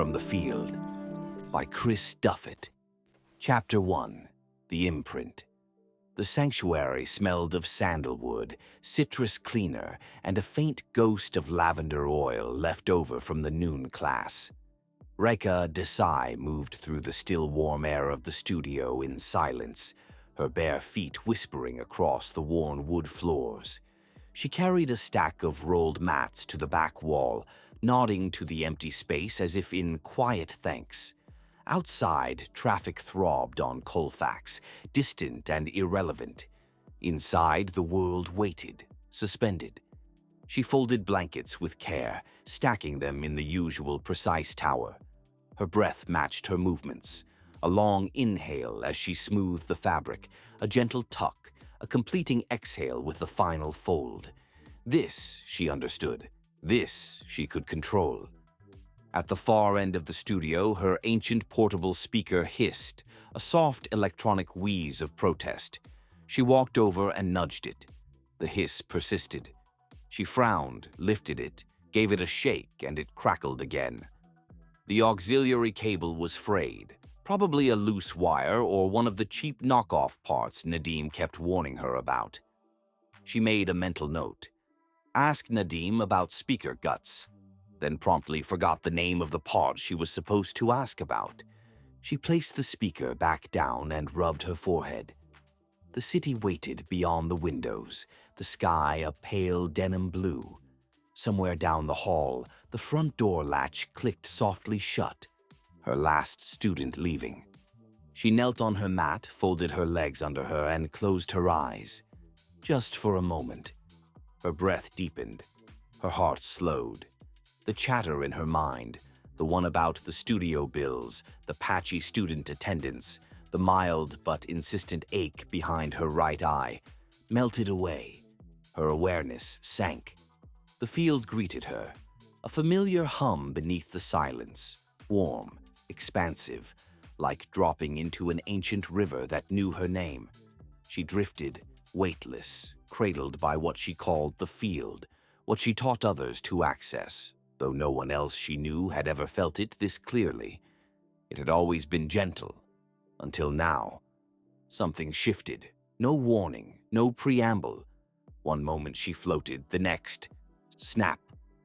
from the Field by Chris Duffett. Chapter 1. The Imprint. The sanctuary smelled of sandalwood, citrus cleaner, and a faint ghost of lavender oil left over from the noon class. Raeka Desai moved through the still warm air of the studio in silence, her bare feet whispering across the worn wood floors. She carried a stack of rolled mats to the back wall, nodding to the empty space as if in quiet thanks. Outside, traffic throbbed on Colfax, distant and irrelevant. Inside, the world waited, suspended. She folded blankets with care, stacking them in the usual precise tower. Her breath matched her movements. A long inhale as she smoothed the fabric, a gentle tuck, a completing exhale with the final fold. This, she understood. This, she could control. At the far end of the studio, her ancient portable speaker hissed, a soft electronic wheeze of protest. She walked over and nudged it. The hiss persisted. She frowned, lifted it, gave it a shake, and it crackled again. The auxiliary cable was frayed, probably a loose wire or one of the cheap knockoff parts Nadim kept warning her about. She made a mental note. Ask Nadim about speaker guts, then promptly forgot the name of the part she was supposed to ask about. She placed the speaker back down and rubbed her forehead. The city waited beyond the windows, the sky a pale denim blue. Somewhere down the hall, the front door latch clicked softly shut, her last student leaving. She knelt on her mat, folded her legs under her, and closed her eyes. Just for a moment. Her breath deepened. Her heart slowed. The chatter in her mind, the one about the studio bills, the patchy student attendance, the mild but insistent ache behind her right eye, melted away. Her awareness sank. The field greeted her, a familiar hum beneath the silence, warm, expansive, like dropping into an ancient river that knew her name. She drifted, weightless, cradled by what she called the field, what she taught others to access, though no one else she knew had ever felt it this clearly. It had always been gentle, until now. Something shifted, no warning, no preamble. One moment she floated, the next, snap,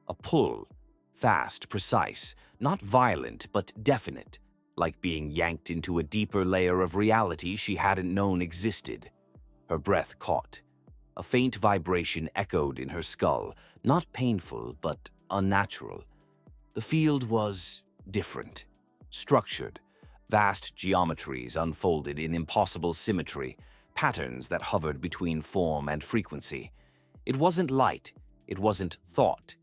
a pull, fast, precise, not violent but definite, like being yanked into a deeper layer of reality she hadn't known existed. Her breath caught. A faint vibration echoed in her skull, not painful but unnatural. The field was different, structured, vast geometries unfolded in impossible symmetry, patterns that hovered between form and frequency. It wasn't light, it wasn't thought.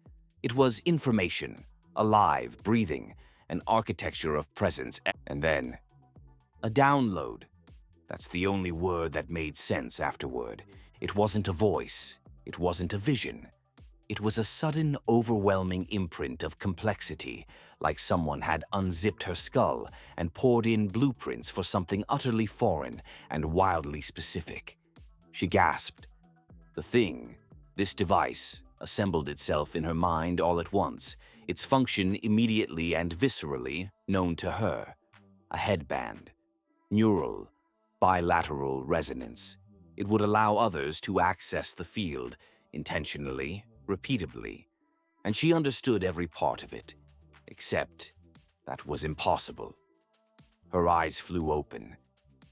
It was information, alive, breathing, an architecture of presence, and then a download. That's the only word that made sense afterward. It wasn't a voice. It wasn't a vision. It was a sudden, overwhelming imprint of complexity, like someone had unzipped her skull and poured in blueprints for something utterly foreign and wildly specific. She gasped. The thing, this device, assembled itself in her mind all at once, its function immediately and viscerally known to her. A headband. Neural, bilateral resonance. It would allow others to access the field, intentionally, repeatably. And she understood every part of it. Except that was impossible. Her eyes flew open.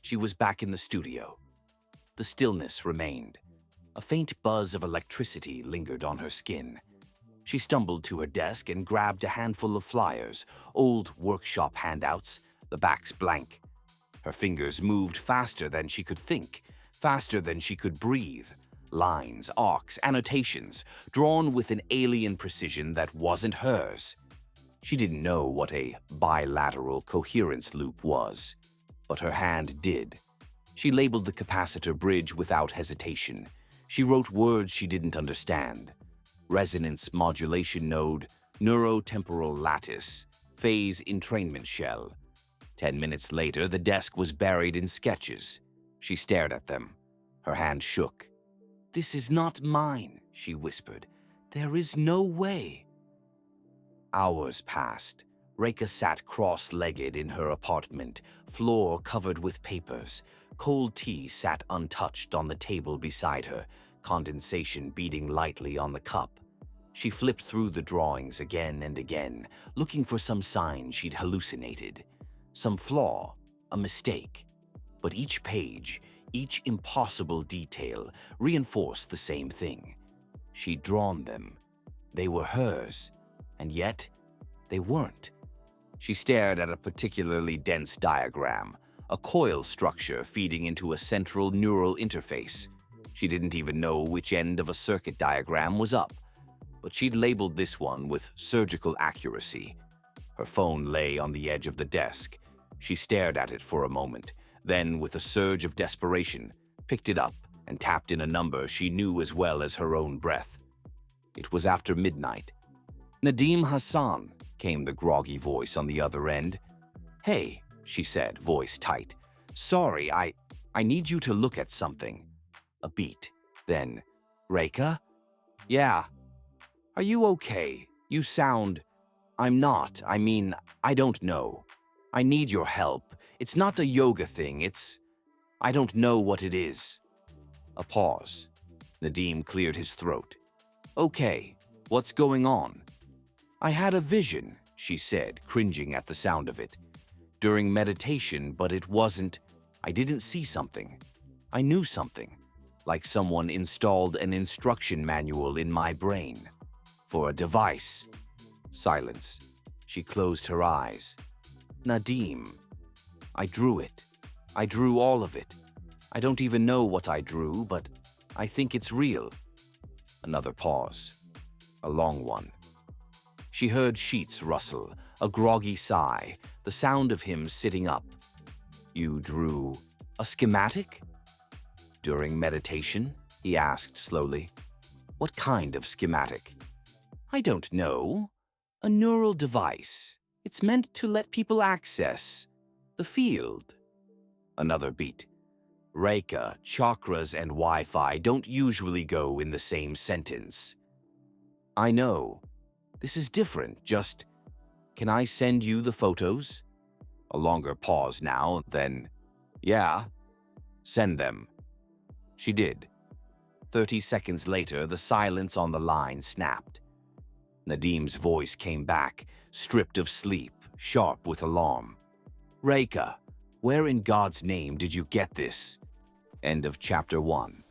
She was back in the studio. The stillness remained. A faint buzz of electricity lingered on her skin. She stumbled to her desk and grabbed a handful of flyers, old workshop handouts, the backs blank. Her fingers moved faster than she could think, faster than she could breathe. Lines, arcs, annotations, drawn with an alien precision that wasn't hers. She didn't know what a bilateral coherence loop was, but her hand did. She labeled the capacitor bridge without hesitation. She wrote words she didn't understand. Resonance modulation node, neurotemporal lattice, phase entrainment shell. 10 minutes later, the desk was buried in sketches. She stared at them. Her hand shook. "This is not mine," she whispered. "There is no way." Hours passed. Raeka sat cross-legged in her apartment, floor covered with papers. Cold tea sat untouched on the table beside her, condensation beating lightly on the cup. She flipped through the drawings again and again, looking for some sign she'd hallucinated. Some flaw, a mistake. But each page, each impossible detail, reinforced the same thing. She'd drawn them. They were hers, and yet they weren't. She stared at a particularly dense diagram, a coil structure feeding into a central neural interface. She didn't even know which end of a circuit diagram was up, but she'd labeled this one with surgical accuracy. Her phone lay on the edge of the desk. She stared at it for a moment, then, with a surge of desperation, picked it up and tapped in a number she knew as well as her own breath. It was after midnight. "Nadim Hassan," came the groggy voice on the other end. "Hey," she said, voice tight. "Sorry, I need you to look at something." A beat. Then, "Raeka?" "Yeah." "Are you okay? You sound—" "I'm not. I mean, I don't know. I need your help. It's not a yoga thing. I don't know what it is." A pause. Nadim cleared his throat. "Okay, what's going on?" "I had a vision," she said, cringing at the sound of it. "During meditation, but it wasn't— I didn't see something. I knew something. Like someone installed an instruction manual in my brain. For a device." Silence. She closed her eyes. "Nadim, I drew it. I drew all of it. I don't even know what I drew, but I think it's real." Another pause. A long one. She heard sheets rustle, a groggy sigh, the sound of him sitting up. "You drew a schematic?" "During meditation?" he asked slowly. "What kind of schematic?" "I don't know. A neural device. It's meant to let people access the field." Another beat. "Raeka, chakras and Wi-Fi don't usually go in the same sentence." "I know. This is different, just— Can I send you the photos?" A longer pause now, then— "Yeah, send them." She did. 30 seconds later, the silence on the line snapped. Nadim's voice came back, stripped of sleep, sharp with alarm. "Raeka, where in God's name did you get this?" End of chapter 1.